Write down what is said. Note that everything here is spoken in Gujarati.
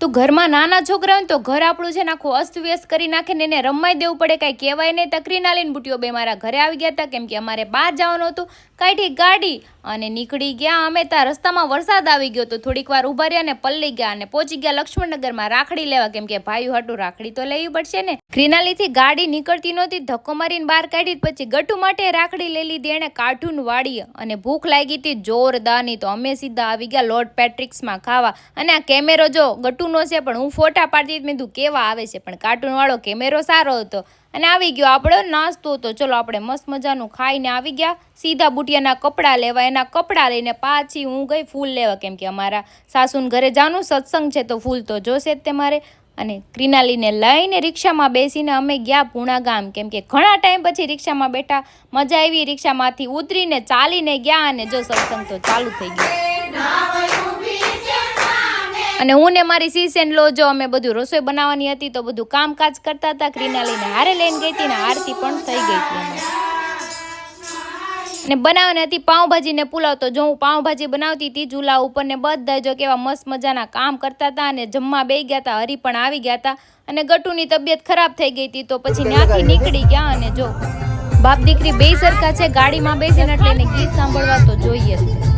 તો ઘરમાં નાના છોકરા હોય તો ઘર આપણું છે ને આખું અસ્તવ્યસ્ત કરી નાખે ને એને રમાઈ દેવું પડે, કાંઈ કહેવાય નહીં. તકરીના લઈને બુટીઓ બે મારા ઘરે આવી ગયા હતા, કેમ કે અમારે બહાર જવાનું હતું. કાઢી ગાડી અને નીકળી ગયા અમે. ત્યાં રસ્તામાં વરસાદ આવી ગયો તો થોડીક વાર ઊભા રહ્યા અને પલ્લી ગયા અને પહોંચી ગયા લક્ષ્મણનગરમાં રાખડી લેવા, કેમ કે ભાઈઓ હાટું રાખડી તો લેવી પડશે ને. ક્રિનાલીથી ગાડી નીકળતી નહોતી, ધક્કો મારીને બહાર કાઢી. પછી ગટુ માટે રાખડી લઈ લીધી એણે કાર્ટૂન વાળી, અને ભૂખ લાગી હતી જોરદારની. તો અમે સીધા આવી ગયા લોર્ડ પેટ્રિક્સમાં ખાવા. અને આ કેમેરો જો ગટુનો છે, પણ હું ફોટા પાડતી મેં કીધું કેવા આવે છે, પણ કાર્ટૂન વાળો કેમેરો સારો હતો. અને આવી ગયો આપણો નાસ્તો. તો ચલો આપણે મસ્ત મજાનું ખાઈને આવી ગયા સીધા બુટિયાના કપડાં લેવા. એના કપડાં લઈને પાછી હું ગઈ ફૂલ લેવા, કેમ કે અમારા સાસુને ઘરે જવાનું સત્સંગ છે તો ફૂલ તો જોશે જ તે મારે. અને ક્રિનાલીને લઈને રિક્ષામાં બેસીને અમે ગયા પૂણા ગામ, કેમ કે ઘણા ટાઈમ પછી રિક્ષામાં બેઠા, મજા આવી. રિક્ષામાંથી ઉતરીને ચાલીને ગયા અને જો સત્સંગ તો ચાલુ થઈ ગયો. અને હું ને મારી સીસેન લો જો અમે બધું રસોઈ બનાવવાની હતી તો બધું કામકાજ કરતા હતા. ક્રિનાલીને હારે લઈને ગઈ હતી ને આરતી પણ થઈ ગઈ હતી. અને બનાવવાની હતી પાઉંભાજી ને પુલાવ. તો જો હું પાઉંભાજી બનાવતી હતી ચૂલા ઉપર ને બધા જો કેવા મસ્ત મજાના કામ કરતા હતા અને જમવા બેસી ગયા હતા. હરી પણ આવી ગયા હતા અને ગટુની તબિયત ખરાબ થઈ ગઈ હતી તો પછી ત્યાંથી નીકળી ગયા. અને જો બાપ દીકરી બે સરખા છે, ગાડીમાં બેસીને એટલે એને ગીત સાંભળવા તો જોઈએ જ.